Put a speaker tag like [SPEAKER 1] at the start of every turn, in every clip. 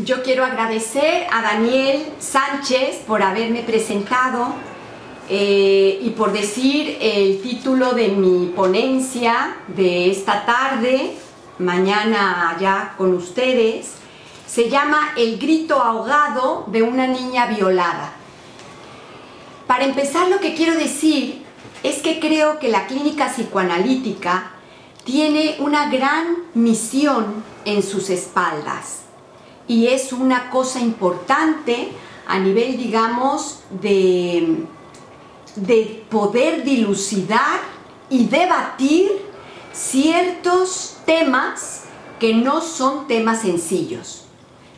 [SPEAKER 1] Yo quiero agradecer a Daniel Sánchez por haberme presentado y por decir el título de mi ponencia de esta tarde, mañana ya con ustedes. Se llama El grito ahogado de una niña violada. Para empezar, lo que quiero decir es que creo que la clínica psicoanalítica tiene una gran misión en sus espaldas. Y es una cosa importante a nivel, digamos, de poder dilucidar y debatir ciertos temas que no son temas sencillos.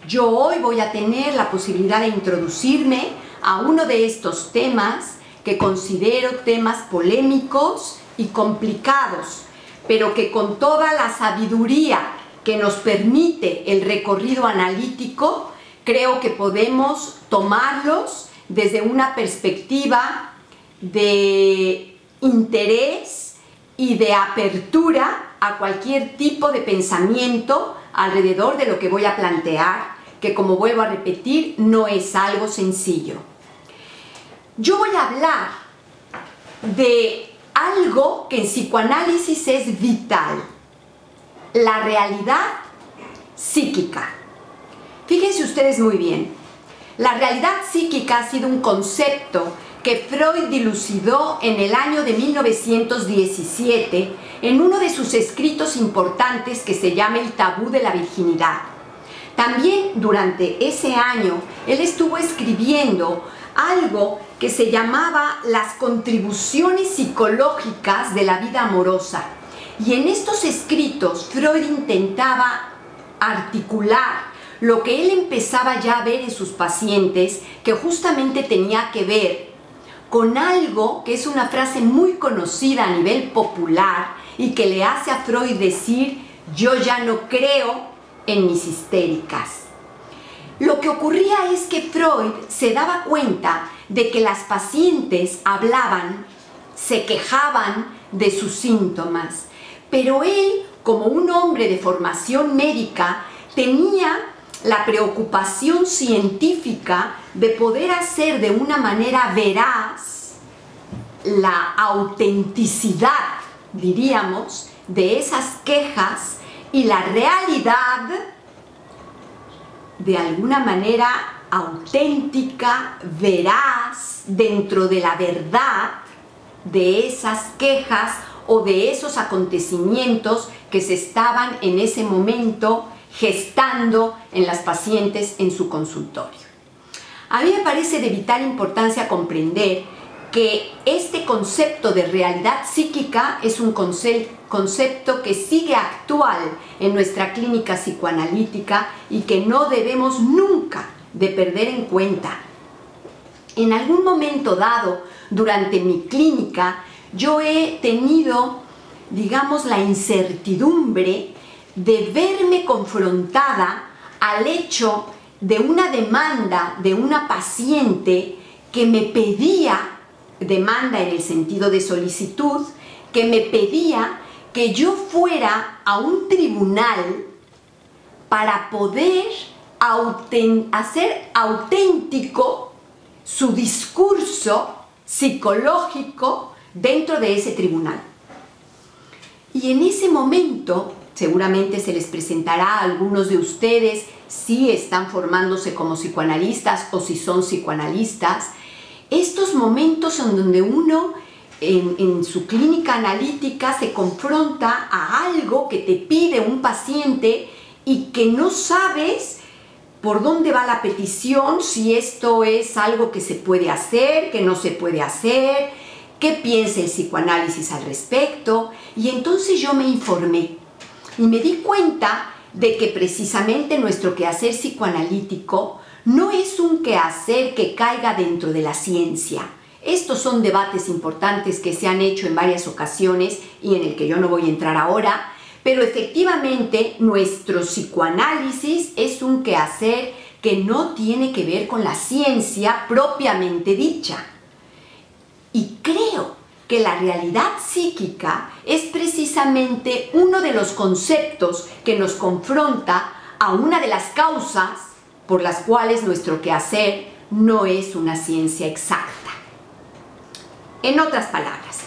[SPEAKER 1] Yo hoy voy a tener la posibilidad de introducirme a uno de estos temas que considero temas polémicos y complicados, pero que con toda la sabiduría que nos permite el recorrido analítico, creo que podemos tomarlos desde una perspectiva de interés y de apertura a cualquier tipo de pensamiento alrededor de lo que voy a plantear, que, como vuelvo a repetir, no es algo sencillo. Yo voy a hablar de algo que en psicoanálisis es vital: la realidad psíquica. Fíjense ustedes muy bien, la realidad psíquica ha sido un concepto que Freud dilucidó en el año de 1917 en uno de sus escritos importantes que se llama El tabú de la virginidad. También durante ese año él estuvo escribiendo algo que se llamaba Las contribuciones psicológicas de la vida amorosa. Y en estos escritos Freud intentaba articular lo que él empezaba ya a ver en sus pacientes, que justamente tenía que ver con algo que es una frase muy conocida a nivel popular y que le hace a Freud decir: yo ya no creo en mis histéricas. Lo que ocurría es que Freud se daba cuenta de que las pacientes hablaban, se quejaban de sus síntomas, pero él, como un hombre de formación médica, tenía la preocupación científica de poder hacer de una manera veraz la autenticidad, diríamos, de esas quejas y la realidad de alguna manera auténtica, veraz, dentro de la verdad de esas quejas o de esos acontecimientos que se estaban en ese momento gestando en las pacientes en su consultorio. A mí me parece de vital importancia comprender que este concepto de realidad psíquica es un concepto que sigue actual en nuestra clínica psicoanalítica y que no debemos nunca de perder en cuenta. En algún momento dado, durante mi clínica, yo he tenido, digamos, la incertidumbre de verme confrontada al hecho de una demanda de una paciente que me pedía, demanda en el sentido de solicitud, que me pedía que yo fuera a un tribunal para poder hacer auténtico su discurso psicológico dentro de ese tribunal. Y en ese momento, seguramente se les presentará a algunos de ustedes si están formándose como psicoanalistas o si son psicoanalistas, estos momentos en donde uno en su clínica analítica se confronta a algo que te pide un paciente y que no sabes por dónde va la petición, si esto es algo que se puede hacer, que no se puede hacer, qué piensa el psicoanálisis al respecto. Y entonces yo me informé y me di cuenta de que precisamente nuestro quehacer psicoanalítico no es un quehacer que caiga dentro de la ciencia. Estos son debates importantes que se han hecho en varias ocasiones y en el que yo no voy a entrar ahora, pero efectivamente nuestro psicoanálisis es un quehacer que no tiene que ver con la ciencia propiamente dicha. Y creo que la realidad psíquica es precisamente uno de los conceptos que nos confronta a una de las causas por las cuales nuestro quehacer no es una ciencia exacta. En otras palabras,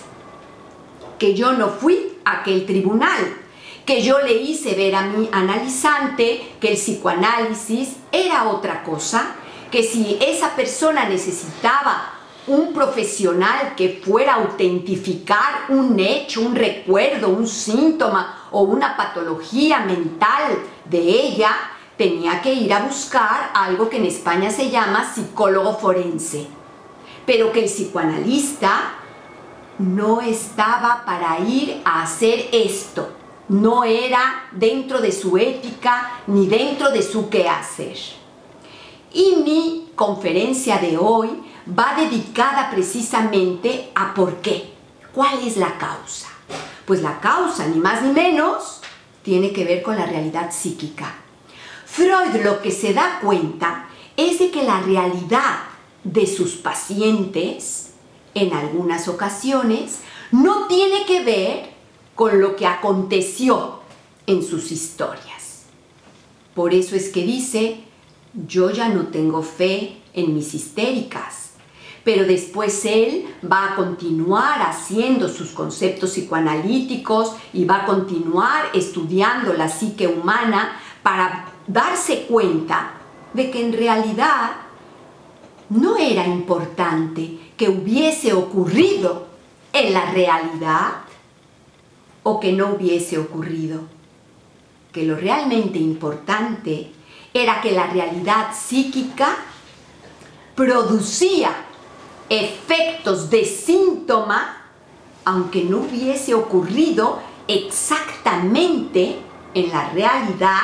[SPEAKER 1] que yo no fui a aquel tribunal, que yo le hice ver a mi analizante que el psicoanálisis era otra cosa, que si esa persona necesitaba un profesional que fuera a autentificar un hecho, un recuerdo, un síntoma o una patología mental de ella, tenía que ir a buscar algo que en España se llama psicólogo forense. Pero que el psicoanalista no estaba para ir a hacer esto. No era dentro de su ética ni dentro de su quehacer. Y mi conferencia de hoy va dedicada precisamente a por qué. ¿Cuál es la causa? Pues la causa, ni más ni menos, tiene que ver con la realidad psíquica. Freud lo que se da cuenta es de que la realidad de sus pacientes, en algunas ocasiones, no tiene que ver con lo que aconteció en sus historias. Por eso es que dice, yo ya no tengo fe en mis histéricas, pero después él va a continuar haciendo sus conceptos psicoanalíticos y va a continuar estudiando la psique humana para darse cuenta de que en realidad no era importante que hubiese ocurrido en la realidad o que no hubiese ocurrido, que lo realmente importante era que la realidad psíquica producía efectos de síntoma, aunque no hubiese ocurrido exactamente en la realidad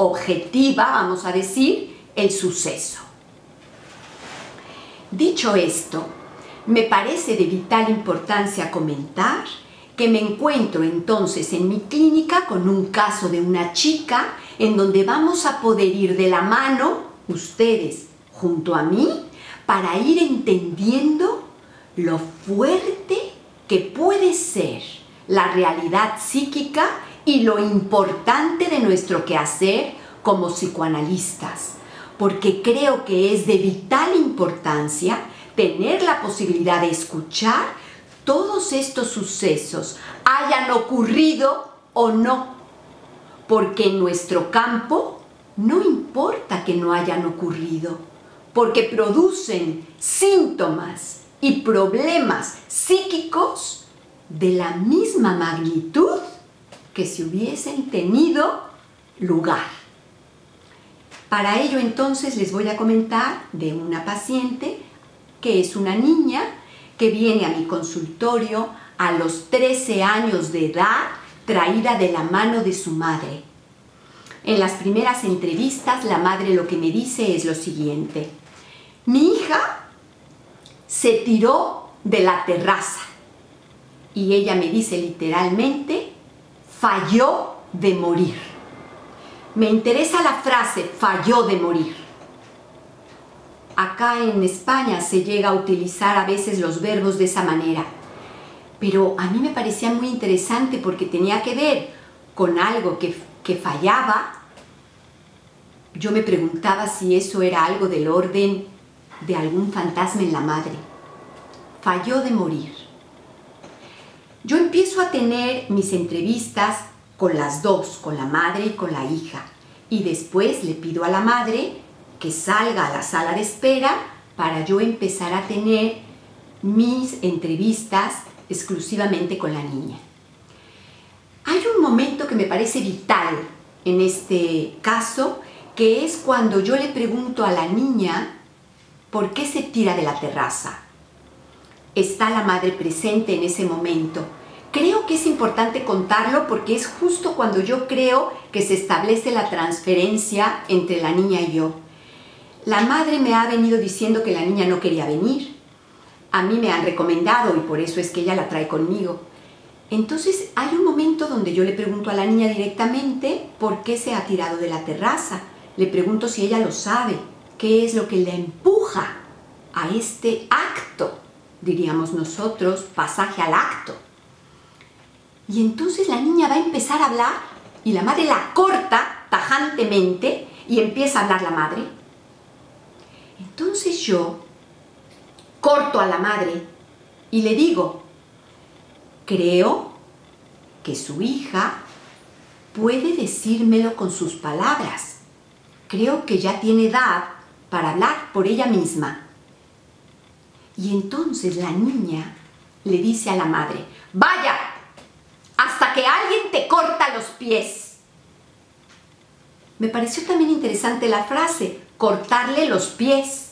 [SPEAKER 1] objetiva, vamos a decir, el suceso. Dicho esto, me parece de vital importancia comentar que me encuentro entonces en mi clínica con un caso de una chica en donde vamos a poder ir de la mano, ustedes junto a mí, para ir entendiendo lo fuerte que puede ser la realidad psíquica y lo importante de nuestro quehacer como psicoanalistas, porque creo que es de vital importancia tener la posibilidad de escuchar todos estos sucesos, hayan ocurrido o no, porque en nuestro campo no importa que no hayan ocurrido, porque producen síntomas y problemas psíquicos de la misma magnitud que si hubiesen tenido lugar. Para ello entonces les voy a comentar de una paciente que es una niña que viene a mi consultorio a los 13 años de edad, traída de la mano de su madre. En las primeras entrevistas, la madre lo que me dice es lo siguiente: mi hija se tiró de la terraza y ella me dice literalmente, falló de morir. Me interesa la frase, falló de morir. Acá en España se llega a utilizar a veces los verbos de esa manera, pero a mí me parecía muy interesante porque tenía que ver con algo que fallaba. Yo me preguntaba si eso era algo del orden de algún fantasma en la madre. Falló de morir. Yo empiezo a tener mis entrevistas con las dos, con la madre y con la hija, y después le pido a la madre que salga a la sala de espera para yo empezar a tener mis entrevistas exclusivamente con la niña. Hay un momento que me parece vital en este caso, que es cuando yo le pregunto a la niña por qué se tira de la terraza. Está la madre presente en ese momento. Creo que es importante contarlo porque es justo cuando yo creo que se establece la transferencia entre la niña y yo. La madre me ha venido diciendo que la niña no quería venir. A mí me han recomendado y por eso es que ella la trae conmigo. Entonces hay un momento donde yo le pregunto a la niña directamente por qué se ha tirado de la terraza. Le pregunto si ella lo sabe, qué es lo que la empuja a este acto, diríamos nosotros, pasaje al acto. Y entonces la niña va a empezar a hablar y la madre la corta tajantemente y empieza a hablar la madre. Entonces yo corto a la madre y le digo, creo que su hija puede decírmelo con sus palabras. Creo que ya tiene edad para hablar por ella misma. Y entonces la niña le dice a la madre, vaya, hasta que alguien te corta los pies. Me pareció también interesante la frase, cortarle los pies.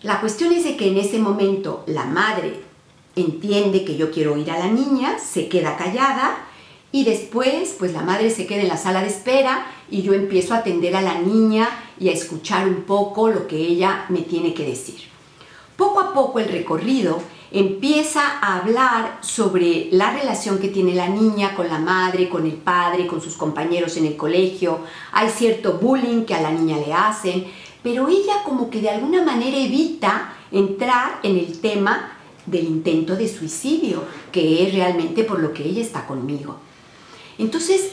[SPEAKER 1] La cuestión es de que en ese momento la madre entiende que yo quiero oír a la niña, se queda callada y después pues la madre se queda en la sala de espera y yo empiezo a atender a la niña y a escuchar un poco lo que ella me tiene que decir. Poco a poco el recorrido empieza a hablar sobre la relación que tiene la niña con la madre, con el padre, con sus compañeros en el colegio. Hay cierto bullying que a la niña le hacen, pero ella como que de alguna manera evita entrar en el tema del intento de suicidio, que es realmente por lo que ella está conmigo. Entonces,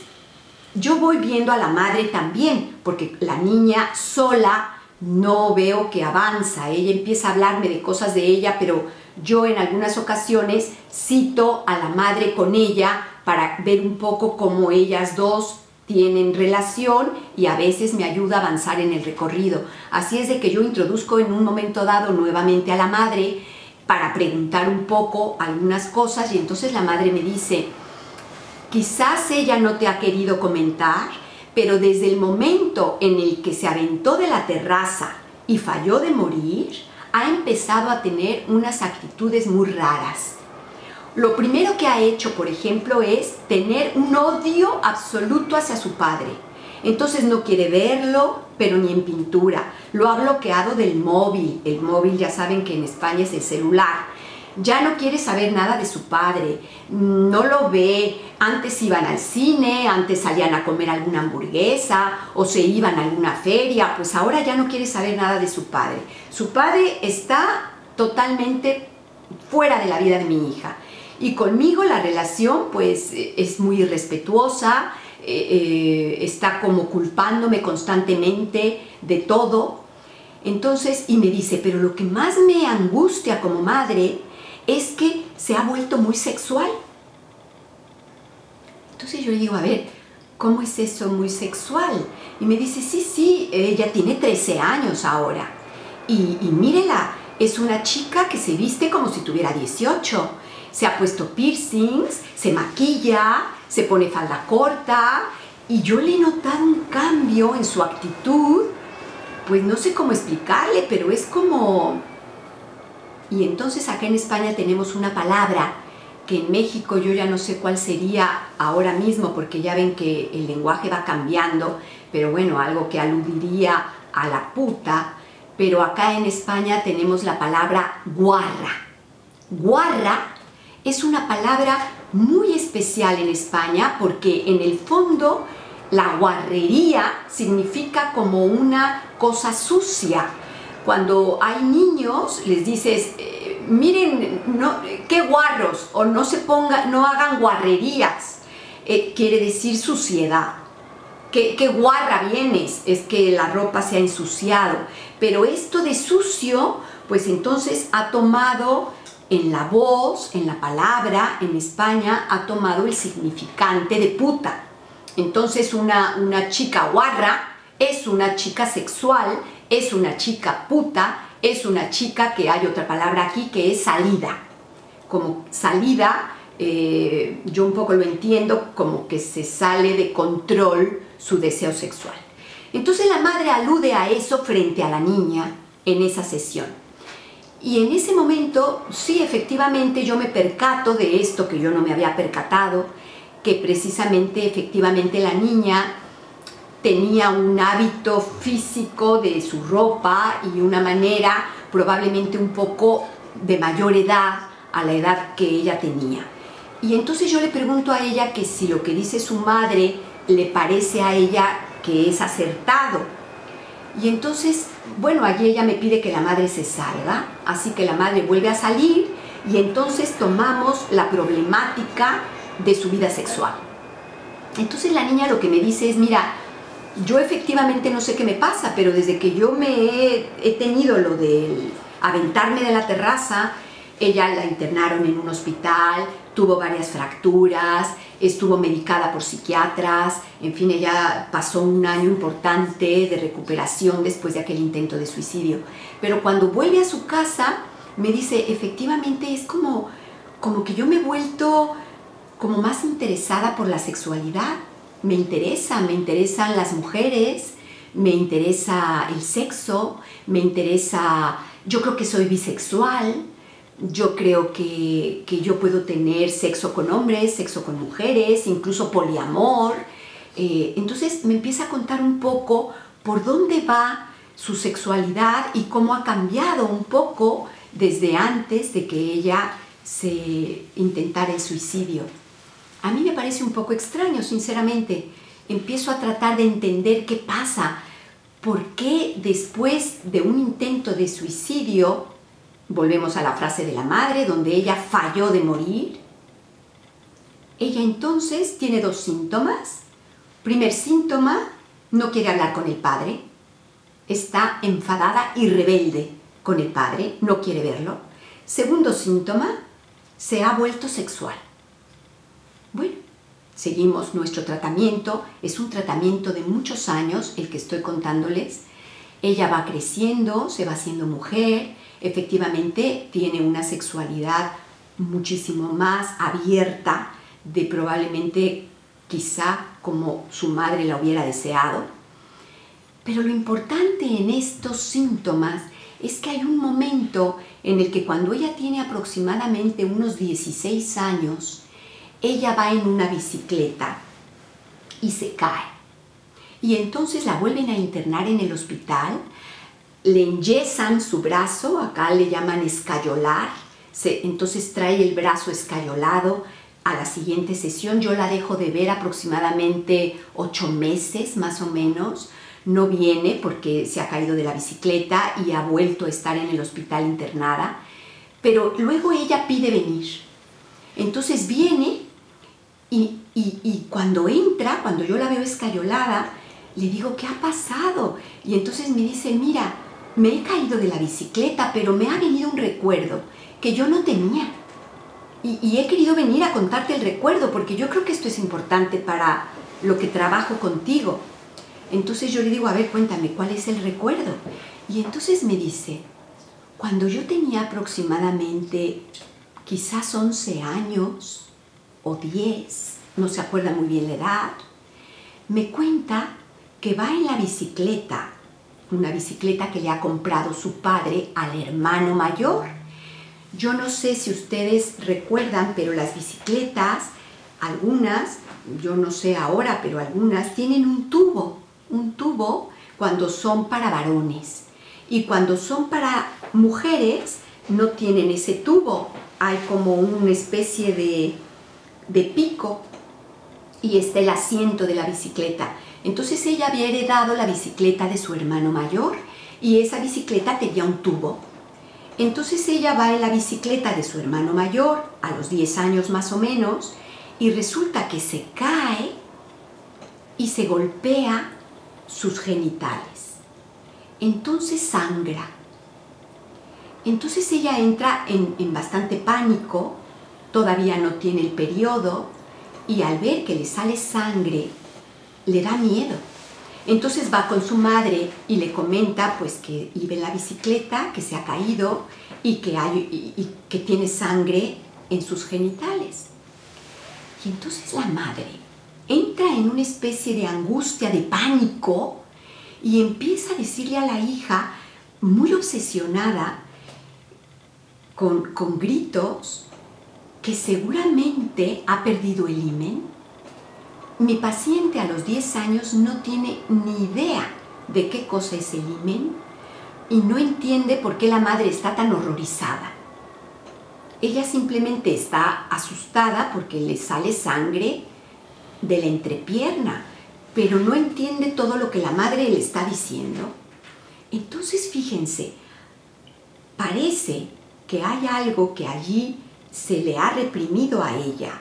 [SPEAKER 1] yo voy viendo a la madre también, porque la niña sola no veo que avanza. Ella empieza a hablarme de cosas de ella, pero yo en algunas ocasiones cito a la madre con ella para ver un poco cómo ellas dos tienen relación y a veces me ayuda a avanzar en el recorrido. Así es de que yo introduzco en un momento dado nuevamente a la madre para preguntar un poco algunas cosas y entonces la madre me dice, quizás ella no te ha querido comentar, pero desde el momento en el que se aventó de la terraza y falló de morir, ha empezado a tener unas actitudes muy raras. Lo primero que ha hecho, por ejemplo, es tener un odio absoluto hacia su padre. Entonces no quiere verlo, pero ni en pintura. Lo ha bloqueado del móvil. El móvil ya saben que en España es el celular. Ya no quiere saber nada de su padre, no lo ve. Antes iban al cine, antes salían a comer alguna hamburguesa o se iban a alguna feria, pues ahora ya no quiere saber nada de su padre. Su padre está totalmente fuera de la vida de mi hija. Y conmigo la relación pues es muy irrespetuosa, está como culpándome constantemente de todo. Entonces, y me dice, pero lo que más me angustia como madre es que se ha vuelto muy sexual. Entonces yo le digo, a ver, ¿cómo es eso muy sexual? Y me dice, sí, ella tiene 13 años ahora. Y mírela, es una chica que se viste como si tuviera 18. Se ha puesto piercings, se maquilla, se pone falda corta. Y yo le he notado un cambio en su actitud. Pues no sé cómo explicarle, pero es como... Y entonces acá en España tenemos una palabra que en México yo ya no sé cuál sería ahora mismo, porque ya ven que el lenguaje va cambiando, pero bueno, algo que aludiría a la puta, pero acá en España tenemos la palabra guarra. Guarra es una palabra muy especial en España porque en el fondo la guarrería significa como una cosa sucia. Cuando hay niños, les dices, miren, no, qué guarros, o no hagan guarrerías. Quiere decir suciedad. Qué guarra vienes, es que la ropa se ha ensuciado. Pero esto de sucio, pues entonces ha tomado en la voz, en la palabra, en España, ha tomado el significante de puta. Entonces una chica guarra es una chica sexual, es una chica puta, es una chica que hay otra palabra aquí que es salida. Como salida, yo un poco lo entiendo como que se sale de control su deseo sexual. Entonces la madre alude a eso frente a la niña en esa sesión. Y en ese momento, sí, efectivamente yo me percato de esto que yo no me había percatado, que precisamente, efectivamente la niña tenía un hábito físico de su ropa y una manera probablemente un poco de mayor edad a la edad que ella tenía. Y entonces yo le pregunto a ella que si lo que dice su madre le parece a ella que es acertado. Y entonces, bueno, allí ella me pide que la madre se salga, así que la madre vuelve a salir y entonces tomamos la problemática de su vida sexual. Entonces la niña lo que me dice es, mira, Yo efectivamente no sé qué me pasa, pero desde que yo he tenido lo de aventarme de la terraza, ella la internaron en un hospital, tuvo varias fracturas, estuvo medicada por psiquiatras, en fin, ella pasó un año importante de recuperación después de aquel intento de suicidio. Pero cuando vuelve a su casa, me dice, efectivamente es como que yo me he vuelto como más interesada por la sexualidad. Me interesan las mujeres, me interesa el sexo, yo creo que soy bisexual, yo creo que yo puedo tener sexo con hombres, sexo con mujeres, incluso poliamor. Entonces me empieza a contar un poco por dónde va su sexualidad y cómo ha cambiado un poco desde antes de que ella se intentara el suicidio. A mí me parece un poco extraño, sinceramente. Empiezo a tratar de entender qué pasa, por qué después de un intento de suicidio, volvemos a la frase de la madre, donde ella falló de morir, ella entonces tiene dos síntomas. Primer síntoma, no quiere hablar con el padre, está enfadada y rebelde con el padre, no quiere verlo. Segundo síntoma, se ha vuelto sexual. Bueno, seguimos nuestro tratamiento, es un tratamiento de muchos años el que estoy contándoles. Ella va creciendo, se va haciendo mujer, efectivamente tiene una sexualidad muchísimo más abierta de probablemente quizá como su madre la hubiera deseado. Pero lo importante en estos síntomas es que hay un momento en el que cuando ella tiene aproximadamente unos 16 años, ella va en una bicicleta y se cae. Y entonces la vuelven a internar en el hospital, le enyesan su brazo, acá le llaman escayolar, entonces trae el brazo escayolado. A la siguiente sesión yo la dejo de ver aproximadamente 8 meses más o menos. No viene porque se ha caído de la bicicleta y ha vuelto a estar en el hospital internada, pero luego ella pide venir. Entonces viene y cuando entra, cuando yo la veo escayolada, le digo, ¿qué ha pasado? Y entonces me dice, mira, me he caído de la bicicleta, pero me ha venido un recuerdo que yo no tenía. Y he querido venir a contarte el recuerdo, porque yo creo que esto es importante para lo que trabajo contigo. Entonces yo le digo, a ver, cuéntame, ¿cuál es el recuerdo? Y entonces me dice, cuando yo tenía aproximadamente quizás 11 años o 10, no se acuerda muy bien la edad, me cuenta que va en la bicicleta, una bicicleta que le ha comprado su padre al hermano mayor. Yo no sé si ustedes recuerdan, pero las bicicletas, algunas, yo no sé ahora, pero algunas tienen un tubo cuando son para varones. Y cuando son para mujeres, no tienen ese tubo. Hay como una especie de pico y está el asiento de la bicicleta. Entonces ella había heredado la bicicleta de su hermano mayor y esa bicicleta tenía un tubo. Entonces ella va en la bicicleta de su hermano mayor a los 10 años más o menos y resulta que se cae y se golpea sus genitales. Entonces sangra. Entonces ella entra en bastante pánico, todavía no tiene el periodo y al ver que le sale sangre, le da miedo. Entonces va con su madre y le comenta pues que iba en la bicicleta, que se ha caído y que tiene sangre en sus genitales. Y entonces la madre entra en una especie de angustia, de pánico, y empieza a decirle a la hija, muy obsesionada, con gritos, que seguramente ha perdido el himen. Mi paciente a los 10 años no tiene ni idea de qué cosa es el himen y no entiende por qué la madre está tan horrorizada. Ella simplemente está asustada porque le sale sangre de la entrepierna, pero no entiende todo lo que la madre le está diciendo. Entonces, fíjense, parece que hay algo que allí se le ha reprimido a ella,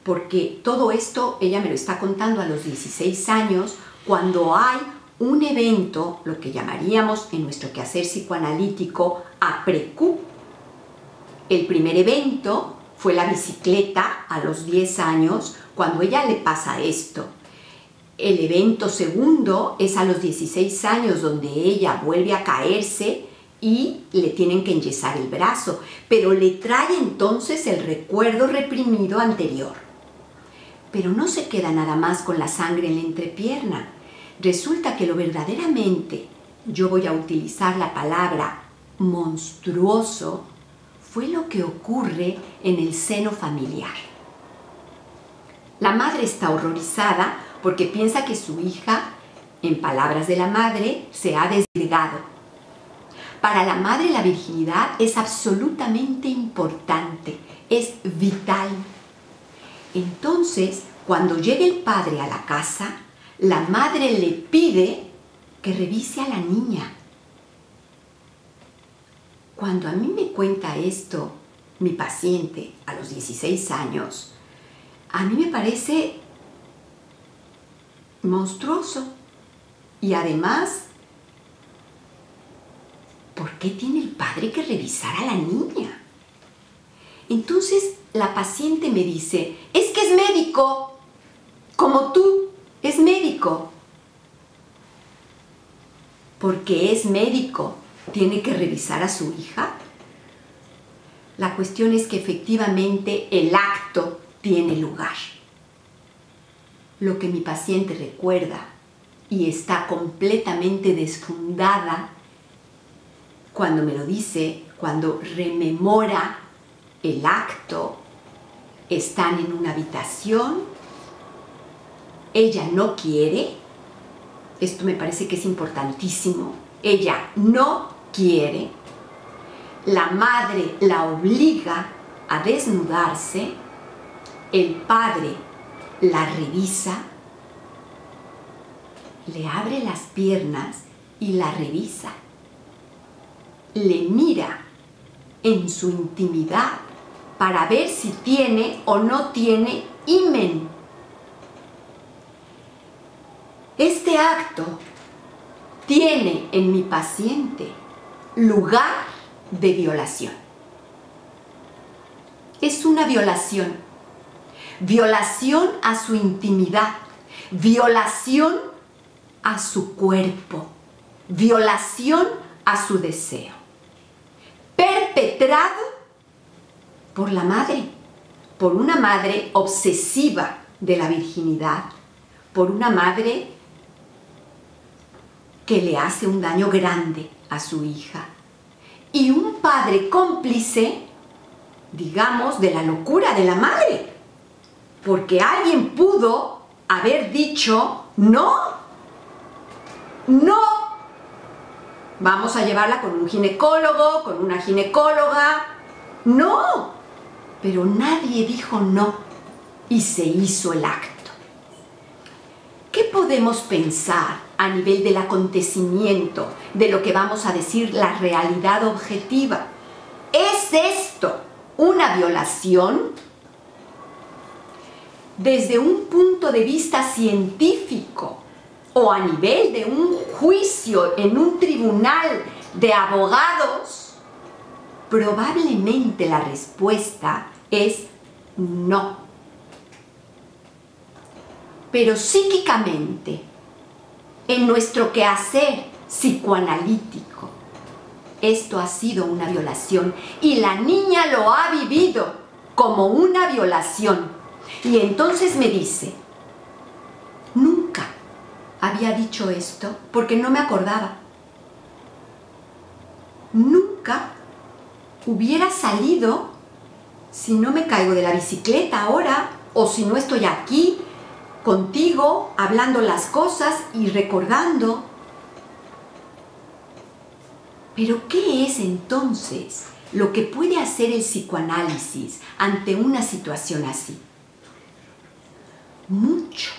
[SPEAKER 1] porque todo esto ella me lo está contando a los 16 años, cuando hay un evento, lo que llamaríamos en nuestro quehacer psicoanalítico après-coup. El primer evento fue la bicicleta a los 10 años, cuando ella le pasa esto. El evento segundo es a los 16 años, donde ella vuelve a caerse y le tienen que enyesar el brazo, pero le trae entonces el recuerdo reprimido anterior. Pero no se queda nada más con la sangre en la entrepierna. Resulta que lo verdaderamente, yo voy a utilizar la palabra monstruoso, fue lo que ocurre en el seno familiar. La madre está horrorizada porque piensa que su hija, en palabras de la madre, se ha desligado. Para la madre la virginidad es absolutamente importante, es vital. Entonces, cuando llega el padre a la casa, la madre le pide que revise a la niña. Cuando a mí me cuenta esto mi paciente a los 16 años, a mí me parece monstruoso. Y además, ¿por qué tiene el padre que revisar a la niña? Entonces la paciente me dice, es que es médico, como tú, es médico. Porque es médico, ¿tiene que revisar a su hija? La cuestión es que efectivamente el acto tiene lugar. Lo que mi paciente recuerda y está completamente desfundada cuando me lo dice, cuando rememora el acto, están en una habitación, ella no quiere, esto me parece que es importantísimo, ella no quiere, la madre la obliga a desnudarse, el padre la revisa, le abre las piernas y la revisa, le mira en su intimidad para ver si tiene o no tiene himen. Este acto tiene en mi paciente lugar de violación. Es una violación. Violación a su intimidad. Violación a su cuerpo. Violación a su deseo. Perpetrado por la madre. Por una madre obsesiva de la virginidad. Por una madre que le hace un daño grande a su hija. Y un padre cómplice, digamos, de la locura de la madre. Porque alguien pudo haber dicho, no, no, vamos a llevarla con un ginecólogo, con una ginecóloga, no. Pero nadie dijo no y se hizo el acto. ¿Qué podemos pensar a nivel del acontecimiento, de lo que vamos a decir la realidad objetiva? ¿Es esto una violación? Desde un punto de vista científico o a nivel de un juicio en un tribunal de abogados, probablemente la respuesta es no. Pero psíquicamente, en nuestro quehacer psicoanalítico, esto ha sido una violación y la niña lo ha vivido como una violación. Y entonces me dice, nunca había dicho esto porque no me acordaba. Nunca hubiera salido si no me caigo de la bicicleta ahora o si no estoy aquí contigo hablando las cosas y recordando. Pero ¿qué es entonces lo que puede hacer el psicoanálisis ante una situación así? Mucho.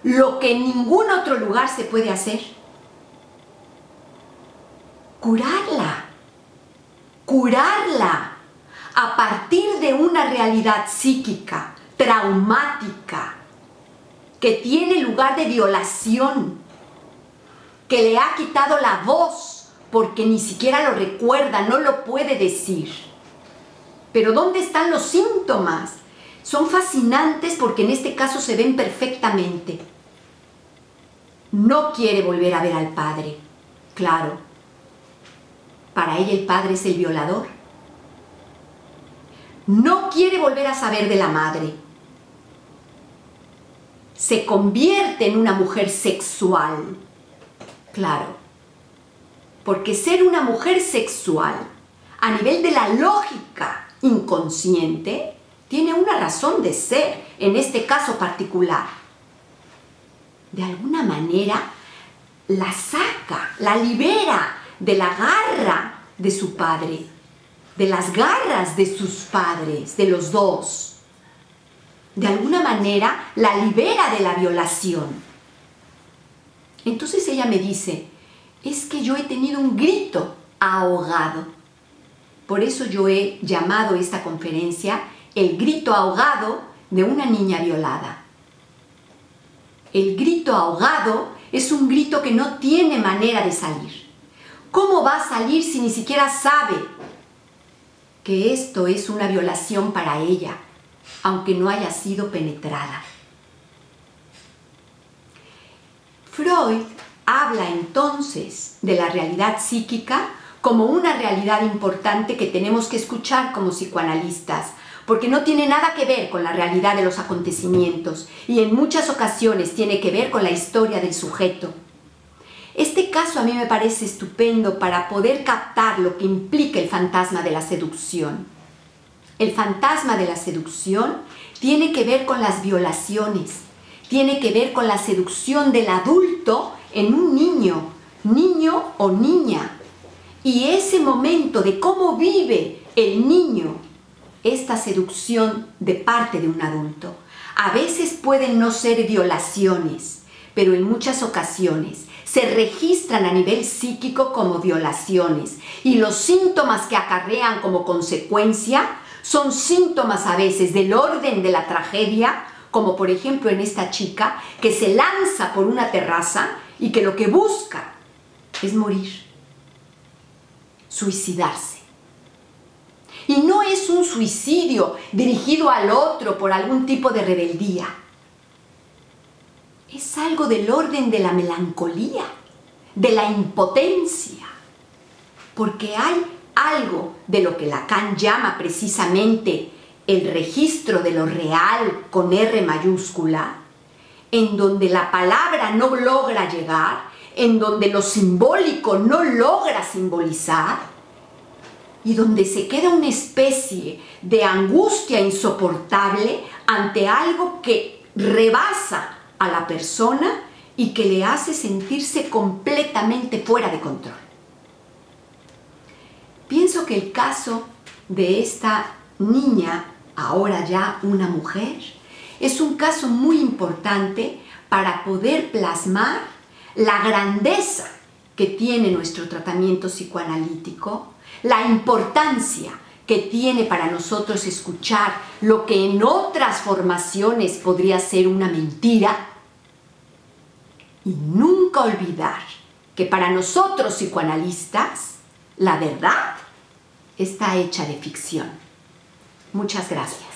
[SPEAKER 1] Lo que en ningún otro lugar se puede hacer. Curarla. Curarla a partir de una realidad psíquica, traumática, que tiene lugar de violación, que le ha quitado la voz porque ni siquiera lo recuerda, no lo puede decir. Pero ¿dónde están los síntomas? Son fascinantes porque en este caso se ven perfectamente. No quiere volver a ver al padre. Claro, para ella el padre es el violador. No quiere volver a saber de la madre. Se convierte en una mujer sexual. Claro, porque ser una mujer sexual a nivel de la lógica inconsciente tiene una razón de ser, en este caso particular. De alguna manera la saca, la libera de la garra de su padre, de las garras de sus padres, de los dos. De alguna manera la libera de la violación. Entonces ella me dice, es que yo he tenido un grito ahogado. Por eso yo he llamado esta conferencia el grito ahogado de una niña violada. El grito ahogado es un grito que no tiene manera de salir. ¿Cómo va a salir si ni siquiera sabe que esto es una violación para ella, aunque no haya sido penetrada? Freud habla entonces de la realidad psíquica como una realidad importante que tenemos que escuchar como psicoanalistas, porque no tiene nada que ver con la realidad de los acontecimientos y en muchas ocasiones tiene que ver con la historia del sujeto. Este caso a mí me parece estupendo para poder captar lo que implica el fantasma de la seducción. El fantasma de la seducción tiene que ver con las violaciones, tiene que ver con la seducción del adulto en un niño o niña. Y ese momento de cómo vive el niño esta seducción de parte de un adulto. A veces pueden no ser violaciones, pero en muchas ocasiones se registran a nivel psíquico como violaciones. Y los síntomas que acarrean como consecuencia son síntomas a veces del orden de la tragedia, como por ejemplo en esta chica que se lanza por una terraza y que lo que busca es morir, suicidarse. Y no es un suicidio dirigido al otro por algún tipo de rebeldía. Es algo del orden de la melancolía, de la impotencia, porque hay algo de lo que Lacan llama precisamente el registro de lo real con R mayúscula, en donde la palabra no logra llegar, en donde lo simbólico no logra simbolizar, y donde se queda una especie de angustia insoportable ante algo que rebasa a la persona y que le hace sentirse completamente fuera de control. Pienso que el caso de esta niña, ahora ya una mujer, es un caso muy importante para poder plasmar la grandeza que tiene nuestro tratamiento psicoanalítico, la importancia que tiene para nosotros escuchar lo que en otras formaciones podría ser una mentira, y nunca olvidar que para nosotros psicoanalistas la verdad está hecha de ficción. Muchas gracias.